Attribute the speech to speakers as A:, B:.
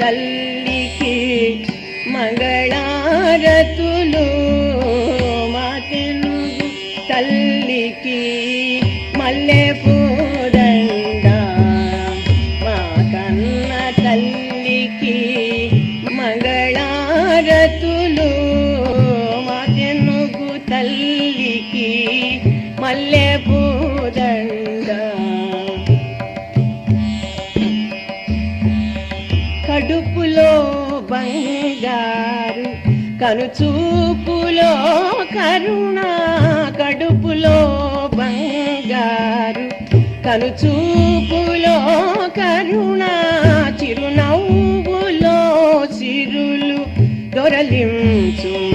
A: తల్లికి మంగళారతులు. మా తెలుగు తల్లికి మల్లె పూదండ. మా కన్న తల్లికి మంగళారతులు. మా తెలుగు తల్లికి మల్లె పూదండ. కడుపులో బంగారు కనుచూపులో కరుణ. కడుపులో బంగారు కనుచూపులో కరుణ. చిరునవ్వులో సిరులు దొరలించు